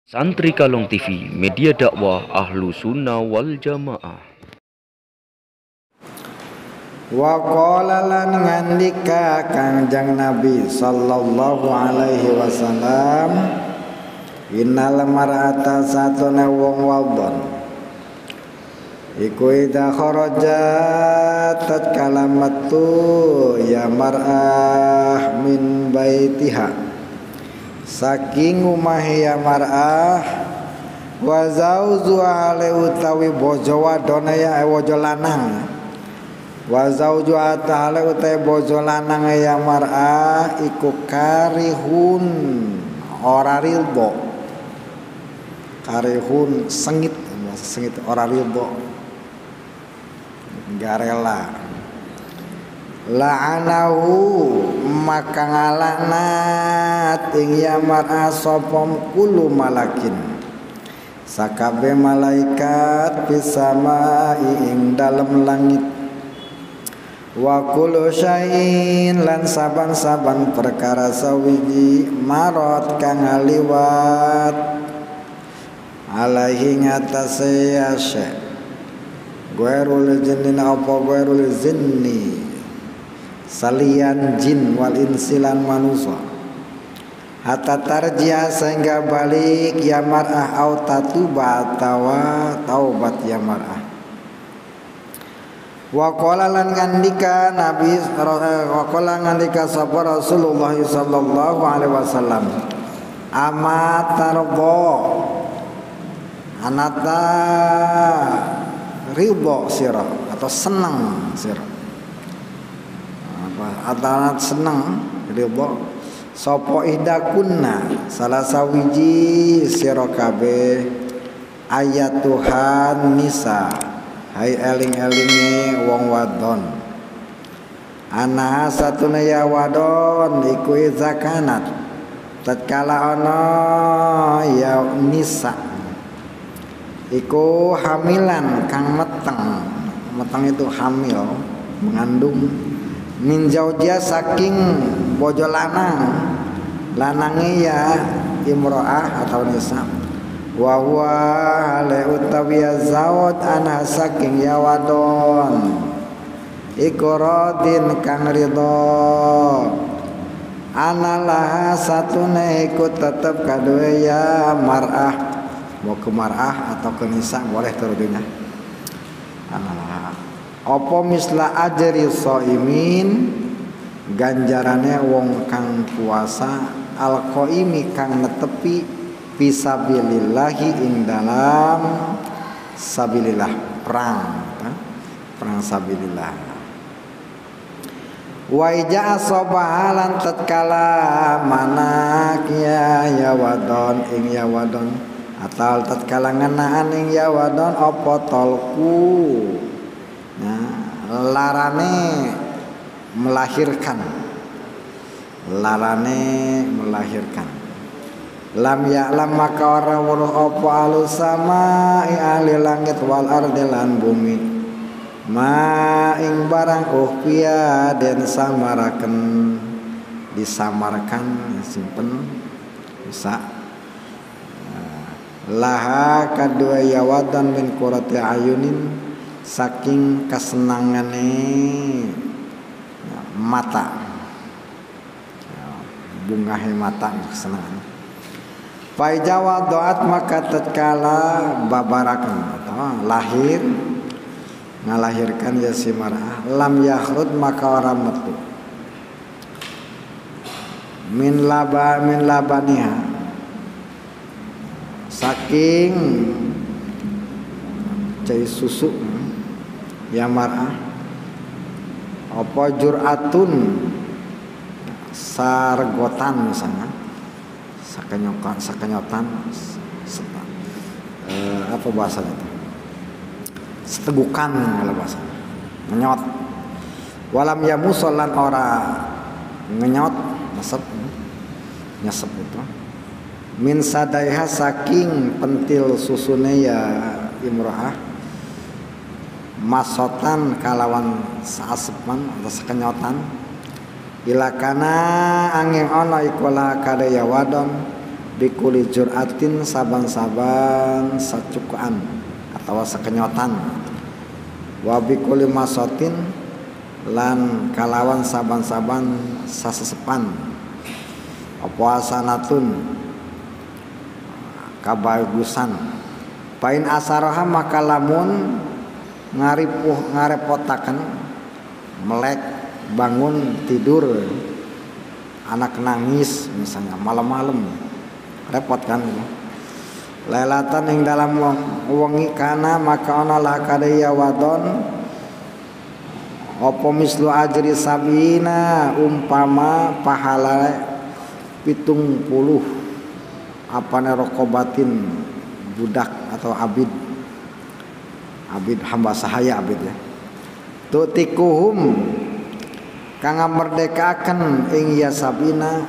Santri Kalong TV, media dakwah Ahlu Sunnah wal Jamaah. Wa qala lan ngandika Kangjeng Nabi sallallahu alaihi wasallam, innal mar'ata satuna wong wadon iku idza kharajat tatkala metu ya mar'ah min baitiha saking umahe ya mar'ah wa zaujuha ale utawi bojo wadon ya bojo lanang wa zaujuha ta'ala utawi bojo lanang ya mar'ah iku karihun ora ridho, karihun sengit ora ridho, enggak rela. La'anahu maka ngalaknat ing ya mar'ah sopom kulu malakin sakabe malaikat bisamai ing dalem langit wa kullu syai'in lan saban-saban perkara sawiji marot kang liwat alaihi ngatasé asy ghairul jinni apa ghairul jinni salian jin wal insilan manusia hatta tarjia sehingga balik ya mar'ah au tatuba tawa taubat ya mar'ah. Wa qala lan ngandika Nabi wa qala ngandika sapa Rasulullah sallallahu alaihi wasallam, amatarbo anata ridho sira atau senang sira atanat seneng ridho sapa idakunna salah sawiji sira kabeh ayatuhan nisa hai eling-elinge wong wadon ana satuna ya wadon iku zakanat tatkala ana ya nisa iku hamilan kang meteng itu hamil mengandung min zaujia saking bojo lanange ya imro'ah atau nisa wa huwa ale utawi zauj ana saking ya wadon iku radin kang ridho ana laha satune iku tetep kadoe ya mar'ah mau ke mar'ah atau ke nisa boleh terudinya apa misla ajri shaimin ganjarane wong kang puasa alqaimi kang netepi fisabilillahi ing dalam sabilillah perang sabilillah wa ija asabahalan tatkala manak ya wadon ing ya wadon atau tatkala ngenaan ing ya wadon apa tolku larane melahirkan lam ya'lam maka ora weruh apa alus sama ahli langit wal ardi lan bumi ma ing barang uhfiya den disamarkan simpen bisa laha kadua yawadan min qurrati ayunin saking kesenangane mata bungahe mata kesenangan faijawa doat maka tatkala babarakan atau lahir ngalahirkan ya si mar'ah lam yakhrud maka ora metu min labaniha saking cai susu ya mar'ah apa juratun sargotan misalnya sakenyotan apa bahasanya itu setegukan kalau bahasa menyot walam ya musolan ora ngenyot nyesep itu min sadaiha saking pentil susune ya imro'ah masotan kalawan saasepan atau sekenyotan ilakana angin ono ikola kadaya wadon bikuli juratin saban-saban sacukaan atau sakenyotan, wa bikuli masotin lan kalawan saban-saban sasesepan, puasanatun kabagusan, pain asaraha maka lamun ngarepotaken melek bangun tidur anak nangis misalnya malam-malam repot kan. Lailatan ing dalam wengi kana maka ana lah kadaya wadon apa mislu ajri sabina umpama pahala 70 apane rokobatin budak atau abid hamba sahaya abid ya. Tutikuhum kang merdekaken ing ya sabina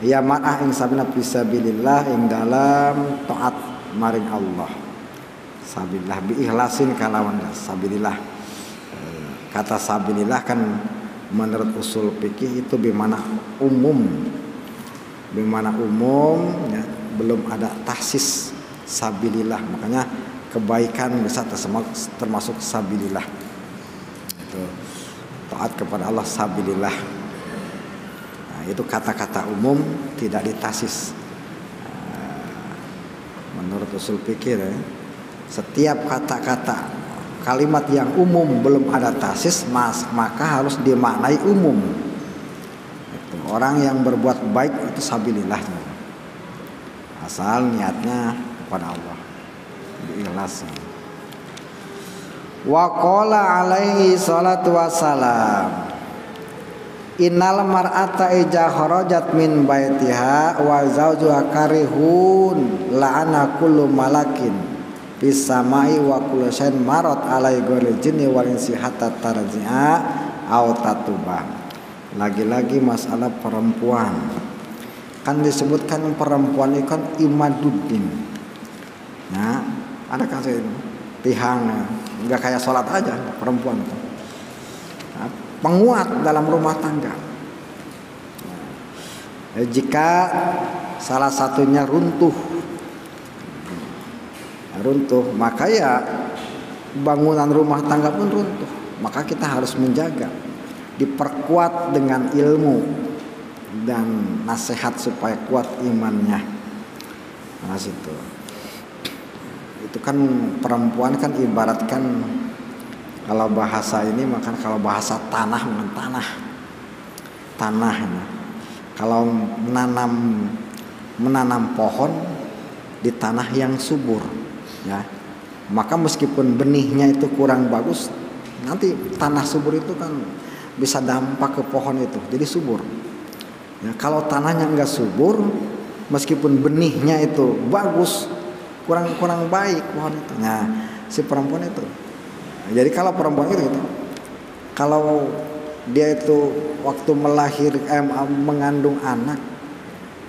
ya ma'ah ing sabina fisabilillah ing dalam taat maring Allah. Sabilillah bi ikhlasin kalawan sabilillah. Kata sabilillah kan menurut usul fikih itu bermakna umum. Bermakna umum ya, belum ada tahsis sabilillah. Makanya kebaikan bisa termasuk sabilillah. Itu taat kepada Allah sabilillah. Nah, itu kata-kata umum tidak ditahsis. Menurut usul fikih ya, setiap kata-kata kalimat yang umum belum ada tahsis maka harus dimaknai umum. Itu, orang yang berbuat baik itu sabilillah. Asal niatnya kepada Allah. Ikhlas. Wa qala alaihi salatu wassalam innal mar'ata ija kharajat min baitiha wa zawjuha karihun la'ana kullu malakin bis samai wa kullu shay'in marat alai ghairil jinni wal insi hatta tarji'a aw tatuba. Lagi-lagi masalah perempuan. Kan disebutkan perempuan itu kan imaduddin. Nah, ada kasih tihang enggak kayak sholat aja perempuan itu. Nah, penguat dalam rumah tangga. Nah, jika salah satunya runtuh maka ya bangunan rumah tangga pun runtuh. Maka kita harus menjaga, diperkuat dengan ilmu dan nasihat supaya kuat imannya. Nah, situ. Itu kan perempuan kan ibaratkan kalau bahasa ini makan kalau bahasa tanah bukan tanah ini. Kalau menanam pohon di tanah yang subur ya, maka meskipun benihnya itu kurang bagus, nanti tanah subur itu kan bisa dampak ke pohon itu jadi subur ya. Kalau tanahnya enggak subur, meskipun benihnya itu bagus, kurang baik pohon itu. Nah, si perempuan itu. Jadi kalau perempuan itu kalau dia itu waktu mengandung anak,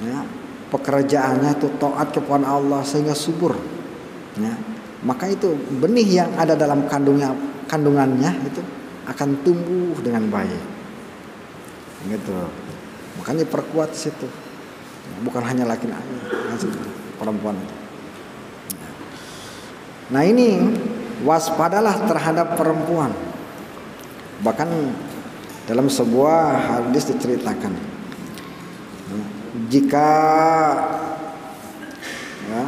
ya, pekerjaannya itu taat kepada Allah sehingga subur, ya, maka itu benih yang ada dalam kandungannya itu akan tumbuh dengan baik. Gitu. Makanya perkuat situ. Bukan hanya laki-laki, perempuan itu. Nah, ini waspadalah terhadap perempuan. Bahkan dalam sebuah hadis diceritakan, jika ya,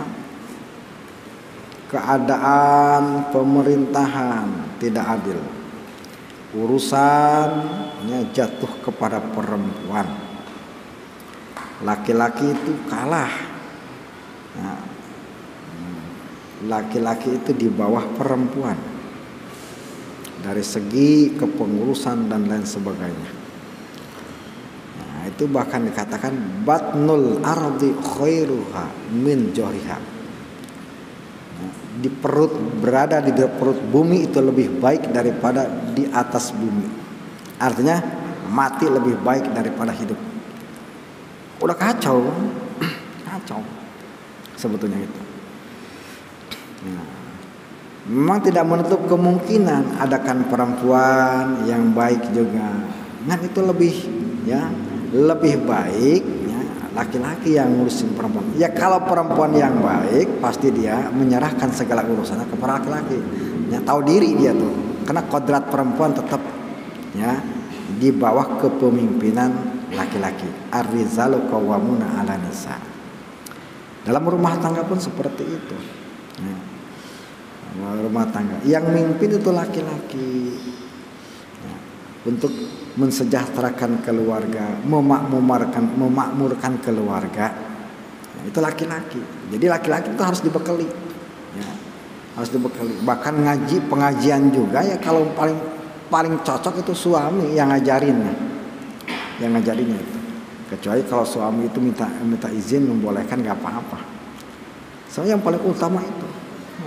keadaan pemerintahan tidak adil, urusannya jatuh kepada perempuan, laki-laki itu kalah. Nah, laki-laki itu di bawah perempuan dari segi kepengurusan dan lain sebagainya. Nah, itu bahkan dikatakan batnul ardi khairuha min johriha. Nah, berada di perut bumi itu lebih baik daripada di atas bumi. Artinya mati lebih baik daripada hidup. Udah kacau sebetulnya itu. Nah, memang tidak menutup kemungkinan adakan perempuan yang baik juga. Nah, itu lebih baik ya, laki-laki yang ngurusin perempuan. Ya kalau perempuan yang baik pasti dia menyerahkan segala urusannya kepada laki-laki. Ya tahu diri dia tuh. Karena kodrat perempuan tetap ya di bawah kepemimpinan laki-laki. Ar-rijalu qawwamuna 'ala nisa. Dalam rumah tangga pun seperti itu. Ya. Rumah tangga yang mimpin itu laki-laki. Ya. Untuk mensejahterakan keluarga, memakmurkan keluarga, ya, itu laki-laki. Jadi laki-laki itu harus dibekali, ya, harus dibekali. Bahkan ngaji pengajian juga ya kalau paling cocok itu suami yang ngajarinnya, itu. Kecuali kalau suami itu minta izin membolehkan nggak apa-apa. Soalnya yang paling utama itu,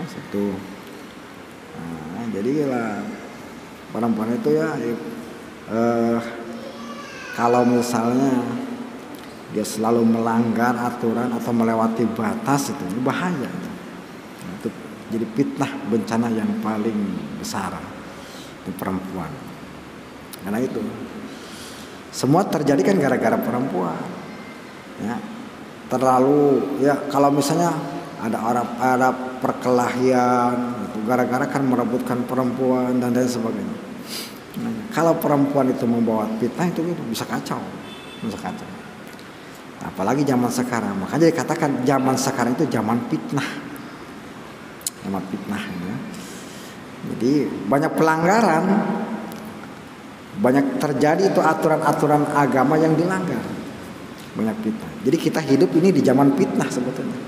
satu. Nah, jadi lah perempuan itu ya. Kalau misalnya dia selalu melanggar aturan atau melewati batas itu bahaya. Itu jadi fitnah bencana yang paling besar di perempuan. Karena itu semua terjadi kan gara-gara perempuan. Ya, terlalu ya kalau misalnya ada perkelahian itu gara-gara kan merebutkan perempuan dan lain sebagainya. Kalau perempuan itu membawa fitnah itu bisa kacau. Apalagi zaman sekarang. Makanya dikatakan zaman sekarang itu zaman fitnah. Ya. Jadi banyak pelanggaran, banyak terjadi itu aturan-aturan agama yang dilanggar. Banyak fitnah. Jadi kita hidup ini di zaman fitnah sebetulnya.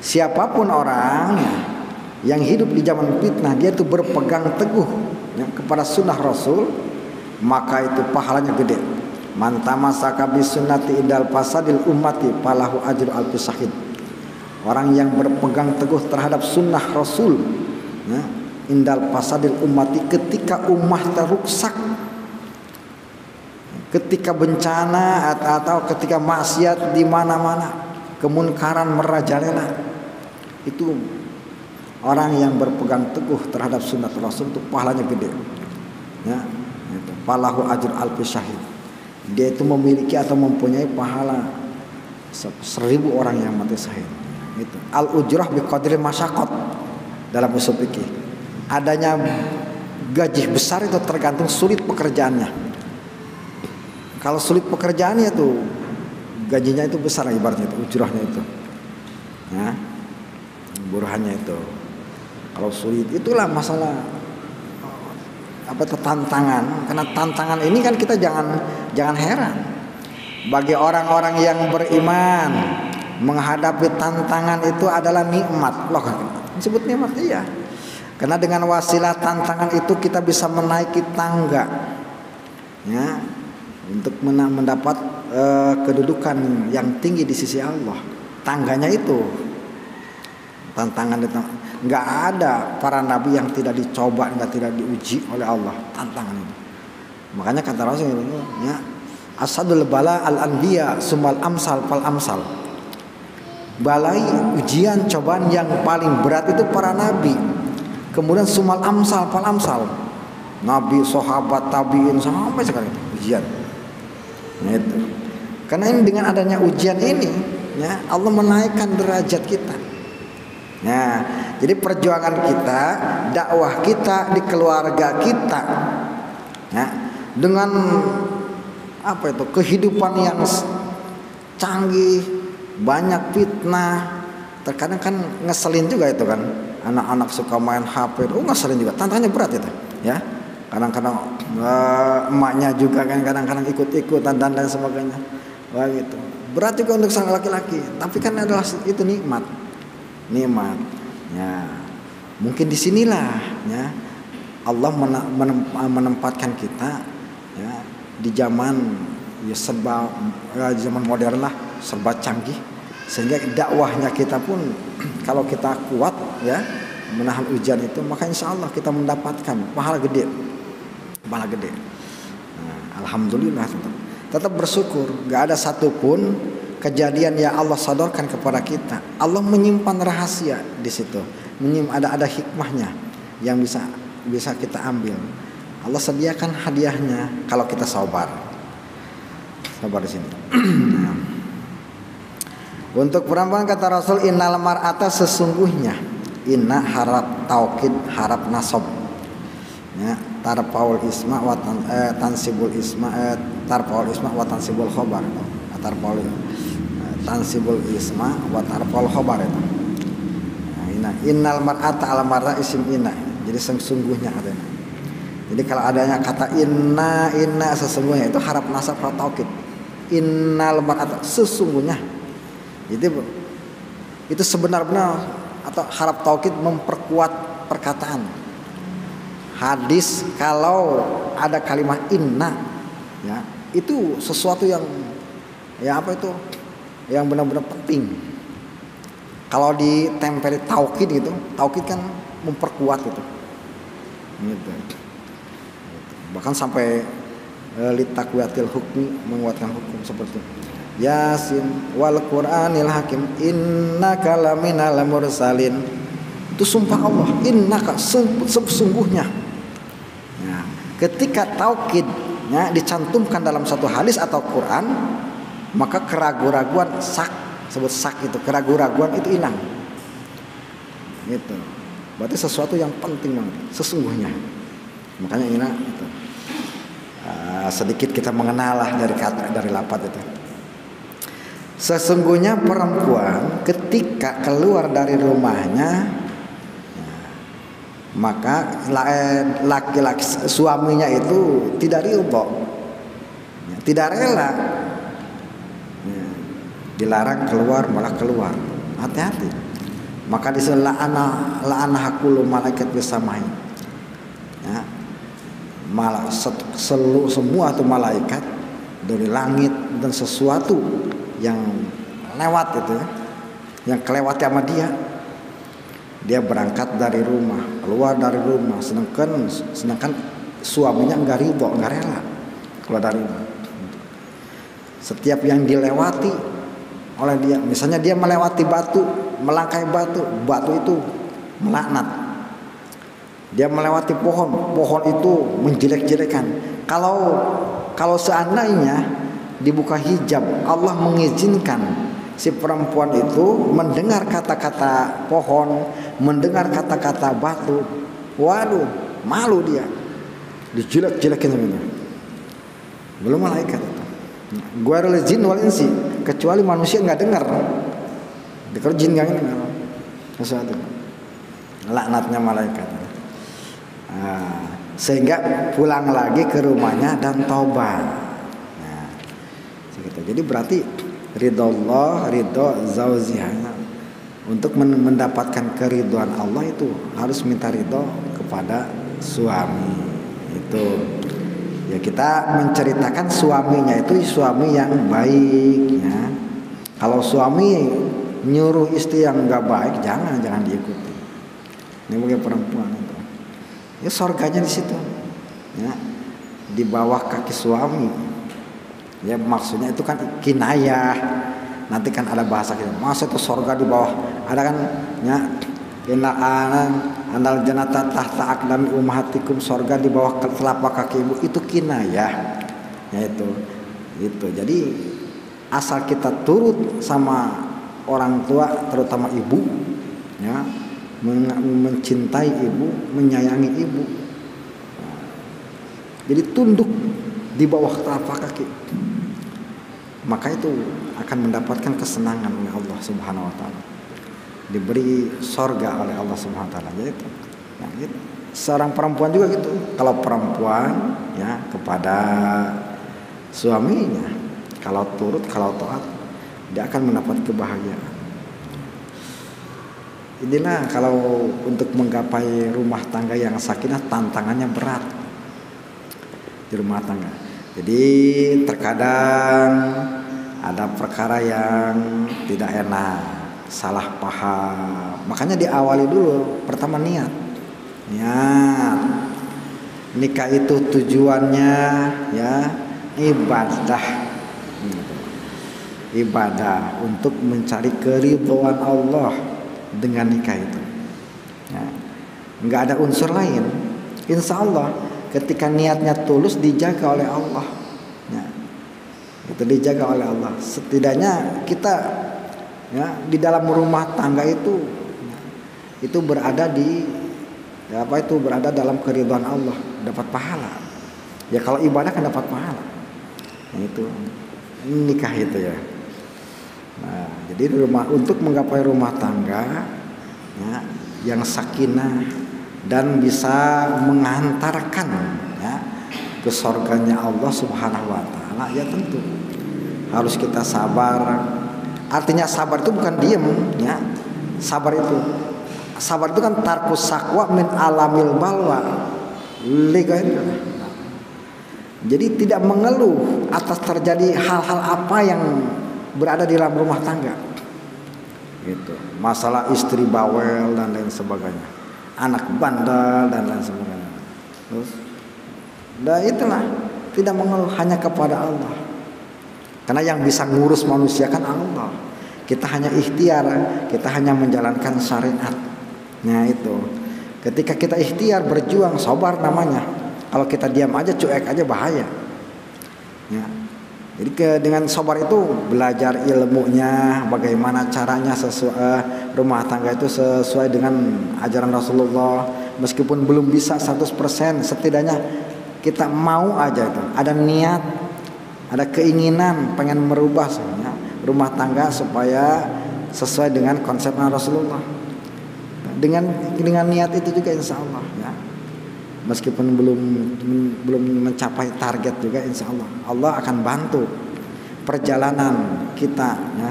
Siapapun orang yang hidup di zaman fitnah, dia itu berpegang teguh ya, kepada sunnah Rasul, maka itu pahalanya gede. Man tamasaka bis sunnati idal fasadil ummati falahu ajru alfi syahid. Orang yang berpegang teguh terhadap sunnah Rasul ya, indal fasadil ummati, ketika ummah teruksak, ketika bencana atau ketika maksiat di mana-mana, kemunkaran merajalela, itu orang yang berpegang teguh terhadap sunnah Rasul itu pahalanya gede. Ya, itu falahu ajr alfi syahid. Dia itu memiliki atau mempunyai pahala 1000 orang yang mati syahid. Itu al ujrah bi qadri masyaqqat dalam usul fikih. Adanya gaji besar itu tergantung sulit pekerjaannya. Kalau sulit pekerjaannya tuh gajinya itu besar ibaratnya itu ujrahnya itu. Ya. Buruhannya itu. Kalau sulit itulah masalah tantangan. Karena tantangan ini kan kita jangan heran. Bagi orang-orang yang beriman, menghadapi tantangan itu adalah nikmat. Loh, disebut nikmat iya. Karena dengan wasilah tantangan itu kita bisa menaiki tangga. Ya, untuk mendapat kedudukan yang tinggi di sisi Allah. Tangganya itu tantangan itu. Nggak ada para nabi yang tidak dicoba, tidak diuji oleh Allah tantangan ini. Makanya kata Rasul ya, asadul bala al anbiya sumal amsal fal amsal. Balai ujian cobaan yang paling berat itu para nabi. Kemudian sumal amsal fal amsal. Nabi, sahabat, tabiin sampai sekarang itu ujian. Nah, itu. Karena ini dengan adanya ujian ini ya, Allah menaikkan derajat kita. Nah, jadi perjuangan kita, dakwah kita di keluarga kita, ya, dengan apa itu kehidupan yang canggih, banyak fitnah, terkadang kan ngeselin juga itu kan, anak-anak suka main HP, ngeselin juga, tantangannya berat itu, ya, kadang-kadang emaknya juga kan kadang-kadang ikut-ikutan dan lain sebagainya, wah gitu, berat juga untuk sang laki-laki, tapi kan adalah itu nikmat. Ya, mungkin disinilah ya Allah menempatkan kita ya di zaman ya zaman modern lah, serba canggih, sehingga dakwahnya kita pun kalau kita kuat ya menahan ujian itu, maka insya Allah kita mendapatkan pahala gede. Nah, alhamdulillah tetap bersyukur, gak ada satupun kejadian yang Allah sodorkan kepada kita. Allah menyimpan rahasia di situ. Ada hikmahnya yang bisa kita ambil. Allah sediakan hadiahnya kalau kita sabar. Sabar di sini. Untuk perempuan kata Rasul innal mar'ata sesungguhnya inna harap taukid harap nasab ya tarpaul isma wa tansibul isma tarpaul isma wa tansibul khabar tarpaul tansibul isma wa tarpaul khabar itu nah, innal mar'ata al mar'a isim inna jadi sesungguhnya katanya. Jadi kalau adanya kata inna sesungguhnya itu harap nasab harap taukid innal mar'ata sesungguhnya itu sebenar-benar atau harap taukid memperkuat perkataan. Hadis kalau ada kalimat inna ya itu sesuatu yang ya apa itu yang benar-benar penting. Kalau ditempeli taukid gitu, taukid kan memperkuat itu. Gitu. Bahkan sampai litakwatil hukmi menguatkan hukum seperti itu. Yasin wal Qur'anil hakim innaka laminal mursalin itu sumpah Allah innaka sesungguhnya ya, ketika taukidnya dicantumkan dalam satu hadis atau Quran maka keraguan-raguan sebut itu keraguan-raguan itu hilang gitu berarti sesuatu yang penting banget sesungguhnya makanya ini itu. Sedikit kita mengenal lah dari lafaz itu. Sesungguhnya perempuan ketika keluar dari rumahnya maka laki-laki suaminya itu tidak ridho, tidak rela, dilarang keluar malah keluar, hati-hati. Maka disuruh la'ana hakulu malaikat bersamain, ya, malah semua itu malaikat dari langit dan sesuatu yang lewat itu ya, yang kelewat sama dia berangkat dari rumah, keluar dari rumah, sedangkan suaminya enggak ridho, enggak rela keluar dari rumah. Setiap yang dilewati oleh dia, misalnya dia melewati batu, melangkahi batu itu melaknat. Dia melewati pohon itu menjelek-jelekan. Kalau seandainya dibuka hijab, Allah mengizinkan si perempuan itu mendengar kata-kata pohon, mendengar kata-kata batu, waduh, malu dia, dijelek-jelekin semuanya. Belum malaikat. Ghairul jin wal insi, kecuali manusia nggak dengar. Kalau jin nggak dengar sesuatu. Laknatnya malaikat. Sehingga pulang lagi ke rumahnya dan taubat. Jadi berarti ridho Allah, ridho zaujiha. Untuk mendapatkan keridhaan Allah itu harus minta ridho kepada suami. Itu ya kita menceritakan suaminya itu suami yang baik ya. Kalau suami nyuruh istri yang nggak baik jangan diikuti. Ini bagi perempuan itu. Ya surganya di situ. Ya, di bawah kaki suami. Ya maksudnya itu kan kinayah. Nanti kan ada bahasa gitu. Masa itu surga di bawah. Ada kan ya inna anal jannata tahta aqdami ummahatikum, surga di bawah telapak kaki ibu itu kinayah. Ya itu. Jadi asal kita turut sama orang tua terutama ibu ya, mencintai ibu, menyayangi ibu. Jadi tunduk di bawah telapak kaki, maka itu akan mendapatkan kesenangan oleh Allah Subhanahu wa taala. Diberi sorga oleh Allah Subhanahu wa taala. Gitu. Nah, gitu. Seorang perempuan juga gitu. Kalau perempuan ya kepada suaminya, kalau turut, kalau taat, dia akan mendapat kebahagiaan. Inilah kalau untuk menggapai rumah tangga yang sakinah tantangannya berat di rumah tangga. Jadi terkadang ada perkara yang tidak enak, salah paham. Makanya diawali dulu, pertama niat. Nikah itu tujuannya ya ibadah. Ibadah untuk mencari keridhaan Allah dengan nikah itu. Ya. Enggak ada unsur lain. Insya Allah ketika niatnya tulus dijaga oleh Allah ya, itu dijaga oleh Allah. Setidaknya kita ya, di dalam rumah tangga itu berada di berada dalam keridhaan Allah, dapat pahala. Ya kalau ibadah kan dapat pahala. Nah, itu nikah itu ya. Nah, jadi untuk menggapai rumah tangga ya, yang sakinah dan bisa mengantarkan ya, ke surganya Allah Subhanahu wa taala, ya tentu harus kita sabar. Artinya sabar itu bukan diem ya. Sabar itu kan tarkus sakwa min alamil balwa. Jadi tidak mengeluh atas terjadi hal-hal apa yang berada di dalam rumah tangga. Gitu. Masalah istri bawel dan lain sebagainya. Anak bandel dan lain sebagainya. Terus itulah tidak mengeluh, hanya kepada Allah. Karena yang bisa ngurus manusia kan Allah. Kita hanya ikhtiar, kita hanya menjalankan syariat. Nah itu. Ketika kita ikhtiar, berjuang, sabar namanya. Kalau kita diam aja, cuek aja, bahaya. Ya. Jadi dengan sabar itu belajar ilmunya, bagaimana caranya rumah tangga itu sesuai dengan ajaran Rasulullah. Meskipun belum bisa 100%, setidaknya kita mau aja itu. Ada niat, ada keinginan pengen merubah rumah tangga supaya sesuai dengan konsep Rasulullah. Dengan niat itu juga insya Allah ya. Meskipun belum mencapai target juga insya Allah Allah akan bantu perjalanan kita ya,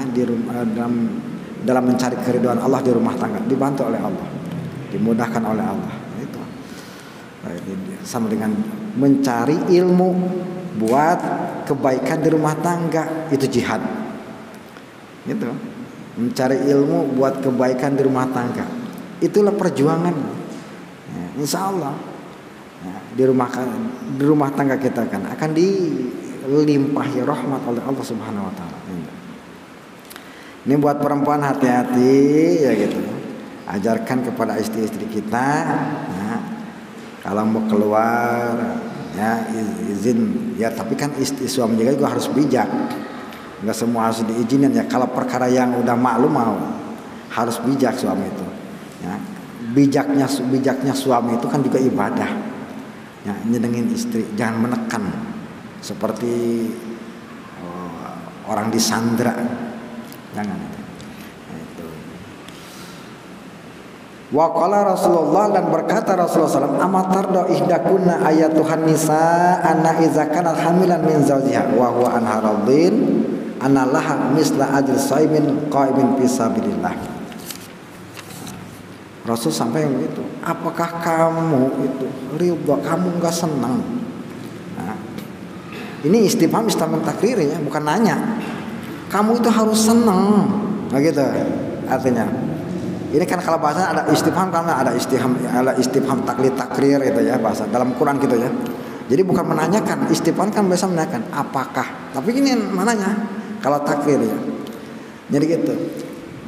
dalam mencari keridhaan Allah di rumah tangga, dibantu oleh Allah, dimudahkan oleh Allah. Itu sama dengan mencari ilmu buat kebaikan di rumah tangga, itu jihad. Gitu. Mencari ilmu buat kebaikan di rumah tangga, itulah perjuangan ya, insya Allah ya, di rumah tangga kita kan akan dilimpahi rahmat oleh Allah Subhanahu wa taala. Ini buat perempuan hati-hati ya gitu. Ajarkan kepada istri-istri kita ya, kalau mau keluar ya izin ya, tapi kan suami juga harus bijak. Enggak semua harus diizinin ya. Kalau perkara yang udah maklum mau harus bijak suami itu. Ya, bijaknya suami itu kan juga ibadah. Ya, nyenengin istri, jangan menekan seperti orang disandra. Jangan. Itu. Wa qala Rasulullah, dan berkata Rasulullah SAW, amatardo ihdakunna ayatuhan nisa anna iza kanat hamilan min zawjiha wa huwa anha radin anallaha misla ajr shaimin qaimin fi sabilillah. Rasul sampai begitu. Apakah kamu itu ridha, kamu enggak senang? Nah, ini istifham takrir ya, bukan nanya. Kamu itu harus senang. Begitu artinya. Ini kan kalau bahasa ada istifham, karena ada istifham takrir itu ya bahasa dalam Quran gitu ya. Jadi bukan menanyakan, istifham kan biasa menanyakan apakah. Tapi ini mananya kalau takrir ya. Jadi gitu.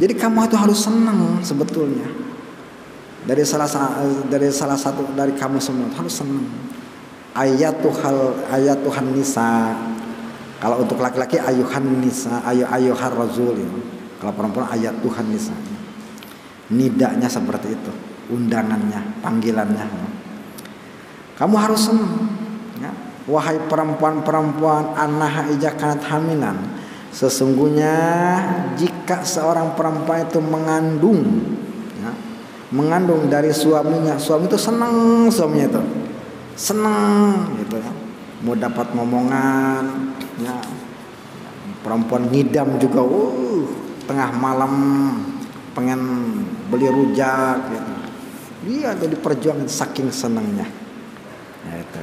Jadi kamu itu harus senang sebetulnya. Dari salah satu dari kamu semua harus senang. Ayatuhan nisa. Kalau untuk laki-laki ayuhan nisa, ayuhar razul. Kalau perempuan ayatuhan nisa. Nidanya seperti itu, undangannya, panggilannya. Kamu harus senang. Ya. Wahai perempuan-perempuan, annaha ija kanat hamilan. Sesungguhnya jika seorang perempuan itu mengandung dari suaminya, suami itu senang, suaminya itu senang gitu ya, mau dapat momongan ya. Perempuan ngidam juga tengah malam pengen beli rujak gitu. Dia jadi perjuangan saking senangnya ya, itu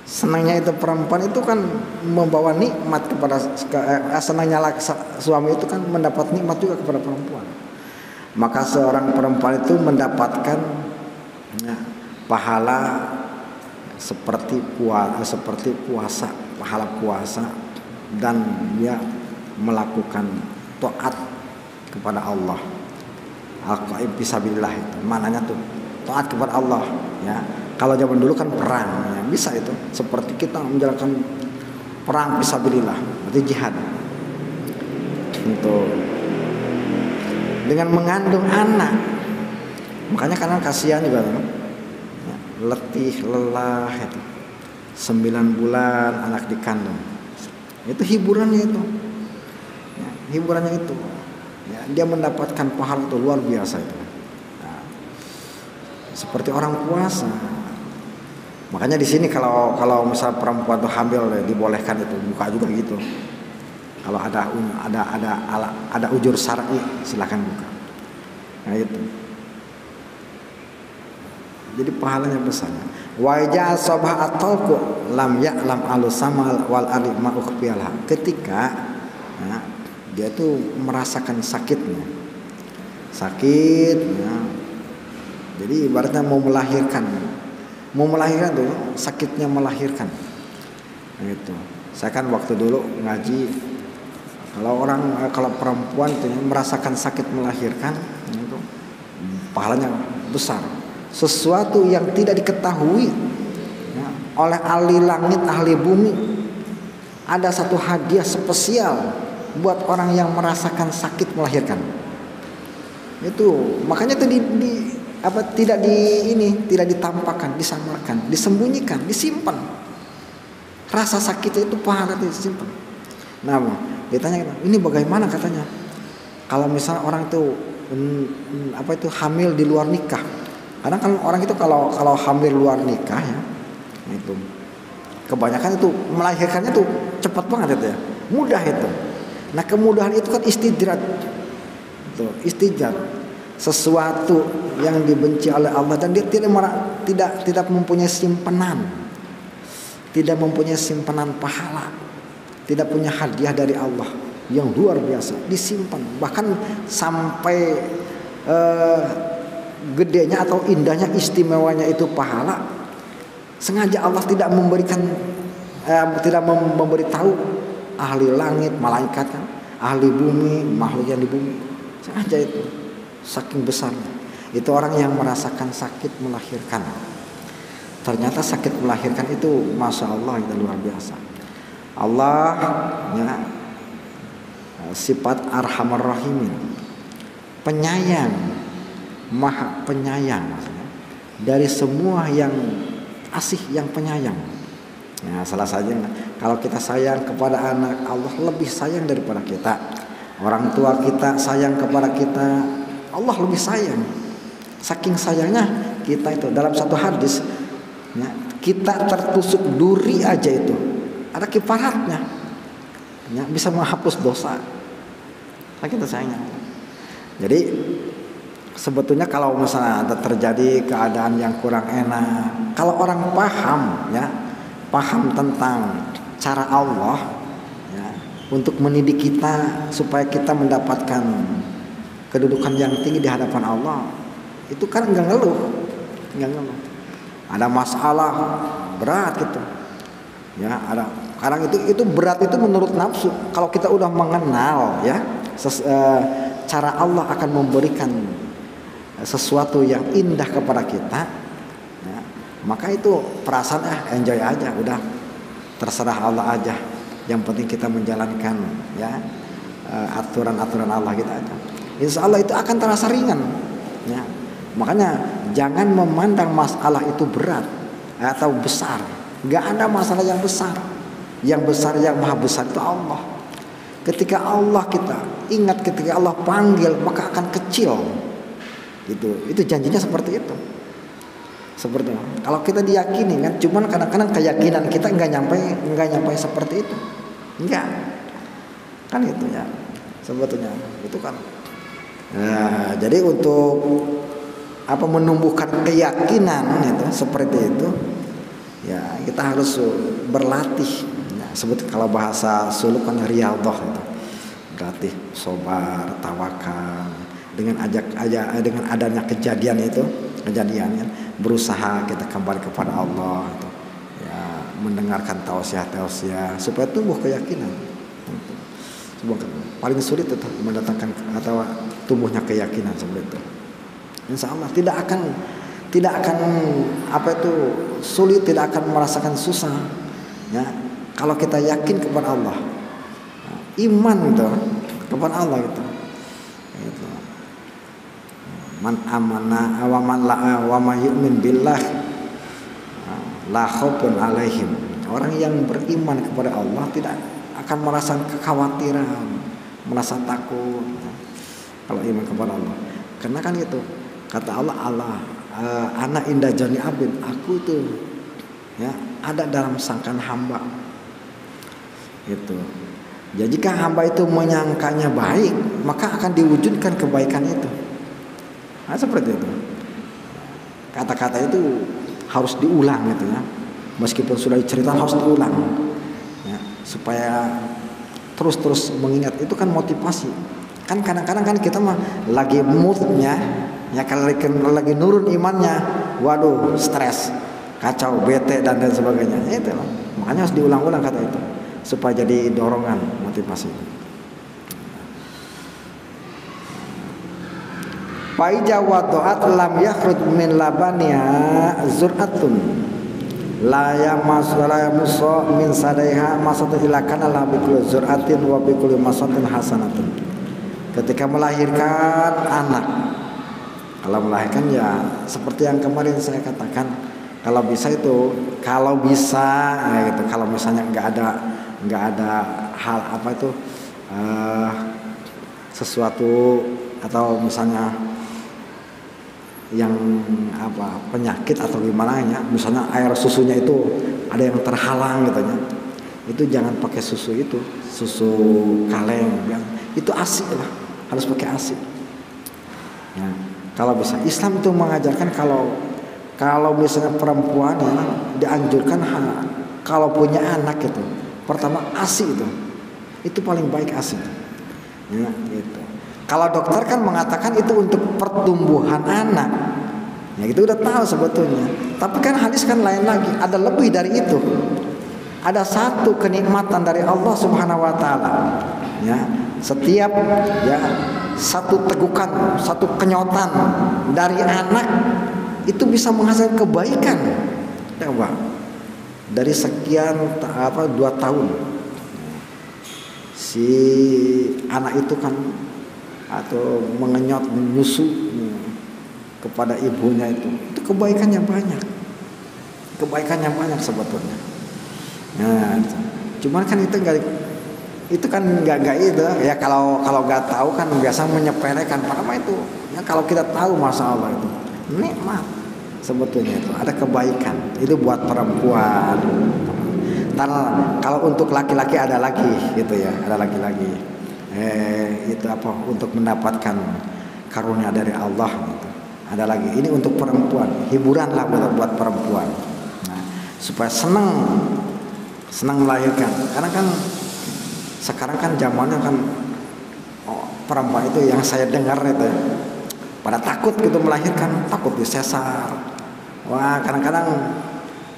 senangnya itu perempuan itu kan membawa nikmat kepada senangnya suami itu kan mendapat nikmat juga kepada perempuan. Maka seorang perempuan itu mendapatkan ya, pahala seperti puasa, pahala puasa, dan dia melakukan taat kepada Allah. Al-qaim fisabilillah itu maknanya tuh taat kepada Allah ya. Kalau zaman dulu kan perang ya, bisa itu seperti kita menjalankan perang fisabilillah, berarti jihad. Untuk dengan mengandung anak. Makanya karena kasihan juga ya, letih, lelah itu. 9 bulan anak dikandung. Itu hiburannya itu. Ya, hiburannya itu. Ya, dia mendapatkan pahala itu luar biasa itu. Nah, seperti orang puasa. Makanya di sini kalau misal perempuan tuh hamil dibolehkan itu buka juga gitu. Kalau ada ujur syar'i silakan buka. Nah itu. Jadi pahalanya besar. Wa ja sabha atalqu lam ya'lam alusamal wal ardi ma ukhfialha. Ketika dia tuh merasakan sakitnya. Sakit ya. Jadi ibaratnya mau melahirkan tuh sakitnya melahirkan. Nah, itu. Saya kan waktu dulu ngaji kalau perempuan tuh merasakan sakit melahirkan itu pahalanya besar. Sesuatu yang tidak diketahui ya, oleh ahli langit, ahli bumi. Ada satu hadiah spesial buat orang yang merasakan sakit melahirkan. Itu makanya itu tidak ditampakkan, disamarkan, disembunyikan, disimpan. Rasa sakitnya itu pahala itu disimpan. Nah, ditanya ini bagaimana katanya? Kalau misalnya orang itu hamil di luar nikah. Karena kan orang itu kalau hamil luar nikah ya, itu kebanyakan itu melahirkannya tuh cepat banget itu ya, mudah itu. Nah kemudahan itu kan istidrat, itu istidrat, sesuatu yang dibenci oleh Allah dan dia tidak mempunyai simpanan, tidak mempunyai simpanan pahala, tidak punya hadiah dari Allah yang luar biasa disimpan bahkan sampai gedenya atau indahnya istimewanya itu pahala sengaja Allah tidak memberitahu ahli langit malaikat kan ahli bumi makhluk yang di bumi sengaja itu saking besarnya itu orang yang merasakan sakit melahirkan ternyata sakit melahirkan itu masya Allah itu luar biasa Allah ya sifat arhamar rahimin penyayang maha penyayang dari semua yang asih yang penyayang. Ya, salah saja kalau kita sayang kepada anak Allah lebih sayang daripada kita. Orang tua kita sayang kepada kita Allah lebih sayang. Saking sayangnya kita itu dalam satu hadis ya, kita tertusuk duri aja itu ada kifaratnya ya, bisa menghapus dosa. Saking sayangnya. Jadi sebetulnya kalau misalnya ada terjadi keadaan yang kurang enak, kalau orang paham tentang cara Allah ya, untuk mendidik kita supaya kita mendapatkan kedudukan yang tinggi di hadapan Allah, itu kan enggak ngeluh. Ada masalah berat gitu. Ya, ada. Kadang itu berat itu menurut nafsu. Kalau kita udah mengenal ya, cara Allah akan memberikan sesuatu yang indah kepada kita ya, maka itu perasaan enjoy aja udah terserah Allah aja yang penting kita menjalankan ya aturan-aturan Allah kita aja insya Allah itu akan terasa ringan ya. Makanya jangan memandang masalah itu berat atau besar nggak ada masalah yang besar yang maha besar itu Allah ketika Allah kita ingat ketika Allah panggil maka akan kecil itu janjinya seperti itu kalau kita diyakini kan cuman kadang-kadang keyakinan kita nggak nyampe seperti itu enggak kan itu ya sebetulnya itu kan nah, jadi untuk menumbuhkan keyakinan itu seperti itu ya kita harus berlatih ya, sebut kalau bahasa suluk kan riyadhah itu berlatih sabar tawakal dengan adanya kejadiannya berusaha kita kembali kepada Allah gitu. Ya mendengarkan tausiah supaya tumbuh keyakinan paling sulit itu mendatangkan atau tumbuhnya keyakinan seperti itu insya Allah tidak akan sulit tidak akan merasakan susah ya kalau kita yakin kepada Allah iman itu kepada Allah gitu. Man amana wa man la wa may yu'min billah la khaufun alaihim. Orang yang beriman kepada Allah tidak akan merasa kekhawatiran, merasa takut kalau iman kepada Allah. Karena kan itu kata Allah, ana inda jani abid, aku itu ya ada dalam sangkaan hamba. Itu. Jadi jika hamba itu menyangkanya baik, maka akan diwujudkan kebaikan itu. Nah, seperti itu. Kata-kata itu harus diulang gitu ya. Meskipun sudah diceritakan harus diulang. Ya, supaya terus mengingat, itu kan motivasi. Kan kadang-kadang kan kita mah lagi moodnya, ya kalau lagi nurun imannya, waduh stres, kacau, bete dan sebagainya. Itu lah. Makanya harus diulang-ulang kata itu supaya jadi dorongan, motivasi. Faiza wadu'at lam yakhruj min labaniha zur'atun la yamusa min sadaiha masatu ila kana la bikul zur'atin wa bikul masatin hasanatun. Ketika melahirkan anak, kalau melahirkan ya seperti yang kemarin saya katakan, kalau bisa ya gitu, kalau misalnya nggak ada hal apa itu sesuatu atau misalnya yang apa penyakit atau gimana ya, misalnya air susunya itu ada yang terhalang gitu ya, itu jangan pakai susu kaleng yang itu ASI lah, harus pakai ASI ya. Kalau bisa Islam itu mengajarkan kalau misalnya perempuan ya dianjurkan kalau punya anak itu pertama ASI itu paling baik ASI ya gitu. Kalau dokter kan mengatakan itu untuk pertumbuhan anak, ya itu udah tahu sebetulnya. Tapi kan hadis kan lain lagi, ada lebih dari itu. Ada satu kenikmatan dari Allah Subhanahu Wa Taala. Ya, setiap ya satu tegukan, satu kenyotan dari anak itu bisa menghasilkan kebaikan. Coba dari sekian 2 tahun si anak itu kan atau mengenyot menyusu kepada ibunya itu kebaikannya banyak sebetulnya. Nah, cuman kan itu nggak itu ya, kalau nggak tahu kan biasa menyepelekan, padahal itu ya kalau kita tahu masya Allah itu nikmat sebetulnya, itu ada kebaikan itu buat perempuan. Kalau untuk laki-laki ada lagi gitu ya, ada laki-laki itu apa untuk mendapatkan karunia dari Allah gitu. Ada lagi ini untuk perempuan, hiburan lah buat perempuan. Nah, supaya senang melahirkan. Karena kan sekarang kan zamannya kan perempuan itu yang saya dengar itu pada takut gitu melahirkan, takut disesar. Wah, kadang-kadang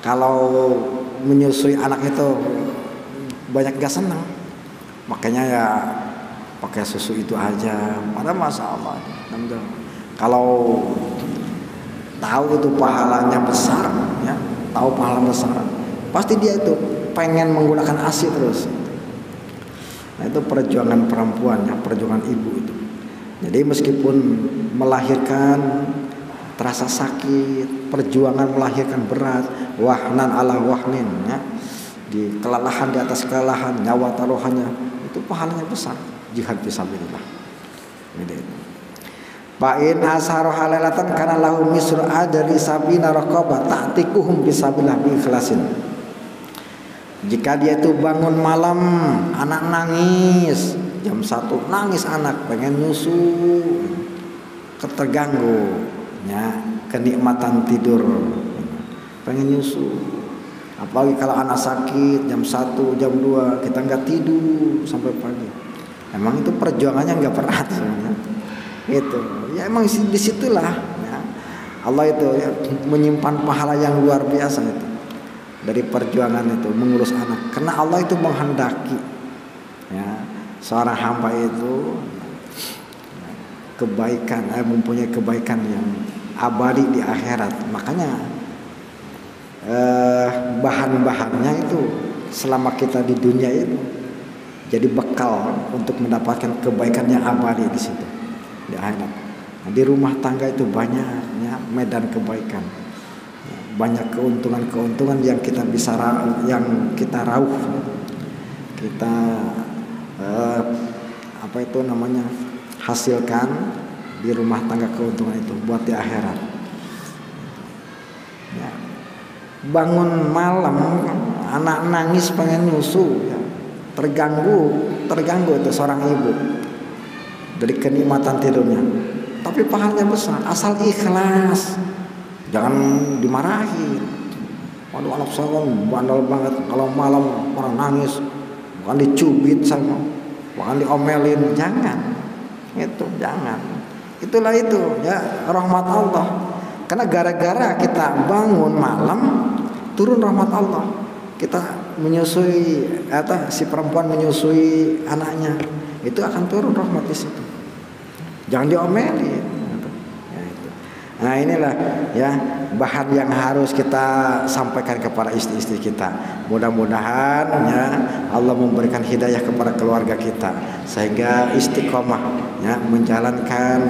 kalau menyusui anak itu banyak gak senang. Makanya ya pakai susu itu aja. Padahal masya Allah, kalau tahu itu pahalanya besar, ya, tahu pahala besar, pasti dia itu pengen menggunakan ASI terus. Nah, itu perjuangan perempuan, ya, perjuangan ibu itu. Jadi meskipun melahirkan terasa sakit, perjuangan melahirkan berat, wahnan ala wahnin, ya, di kelelahan di atas kelelahan, nyawa taruhannya, itu pahalanya besar. Jihad fisabilillah. Fa'in asharu halalatan kana lahu misru ajri sabina raqabah ta'tikuhum fisabilillah bi ikhlasin. Jika dia itu bangun malam, anak nangis, jam 1 nangis anak, pengen nyusu, keterganggu, ya, kenikmatan tidur, pengen nyusu. Apalagi kalau anak sakit jam 1, jam 2 kita nggak tidur sampai pagi. Emang itu perjuangannya nggak berat sebenarnya. Itu ya emang disitulah ya, Allah itu ya, menyimpan pahala yang luar biasa itu dari perjuangan itu mengurus anak. Karena Allah itu menghendaki ya seorang hamba itu kebaikan, mempunyai kebaikan yang abadi di akhirat. Makanya bahan-bahannya itu selama kita di dunia itu jadi bekal untuk mendapatkan kebaikan yang abadi di situ di akhirat. Nah, di rumah tangga itu banyaknya medan kebaikan, banyak keuntungan-keuntungan yang kita bisa yang kita rauh, kita hasilkan di rumah tangga, keuntungan itu buat di akhirat. Ya. Bangun malam anak nangis pengen nyusu, ya. terganggu itu seorang ibu dari kenikmatan tidurnya, tapi pahalanya besar asal ikhlas, jangan dimarahi. Waduh, anak saya bandel banget, kalau malam orang nangis bukan dicubit sama, bukan diomelin, jangan. Itu jangan. Itulah itu ya rahmat Allah. Karena gara-gara kita bangun malam turun rahmat Allah. Kita menyusui si perempuan menyusui anaknya, itu akan turun rahmat di situ. Jangan diomelin. Ya, itu. Nah, inilah ya bahan yang harus kita sampaikan kepada istri-istri kita. Mudah-mudahan ya Allah memberikan hidayah kepada keluarga kita sehingga istiqomah ya menjalankan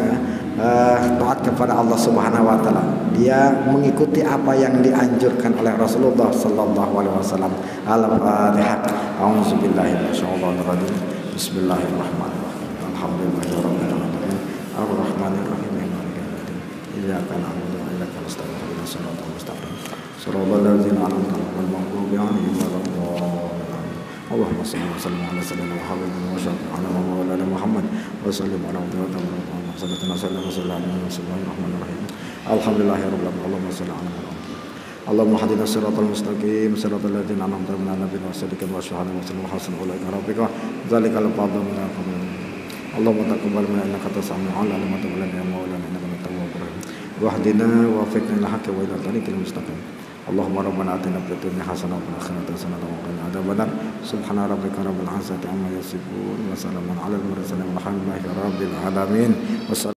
taat kepada Allah Subhanahu wa taala. Dia mengikuti apa yang dianjurkan oleh Rasulullah sallallahu alaihi wasallam. Al-Fatihah. A'udzubillahi minasyaitonir rajim. Bismillahirrahmanirrahim. Alhamdulillahirabbil alamin. Arrahmanir rahim. Maliki yaumiddin. Iyyaka na'budu wa iyyaka nasta'in. Ihdinas siratal mustaqim. Shiratal ladzina an'amta 'alaihim ghairil maghdubi 'alaihim waladdallin. Allahumma shalli wa sallim ala sayyidina Muhammadin wa ala maulana Muhammad wa sallim ala Muhammad sallallahu alaihi wasallam. Alhamdulillahirabbil alamin. Allahumma shalli ala Muhammad. Allahumma hadina siratal mustaqim siratal ladzina an'amta 'alaihim ghairil maghdubi 'alaihim waladdallin. Dzalikal fadlu min Allah. Allahumma taqabbal minna innaka antas samiul 'alim wa tub 'alaina ya maulana innaka antat tawwabur rahim. Wahdina wa waffiqna lil haqqi wa ila tariqil mustaqim. Allahumma rabbana atina fid dunya hasanah wa fil akhirati hasanah wa qina adzabannar. Subhana rabbika rabbil 'izzati amma yasifun wa salamun 'alal mursalin walhamdulillahi rabbil alamin.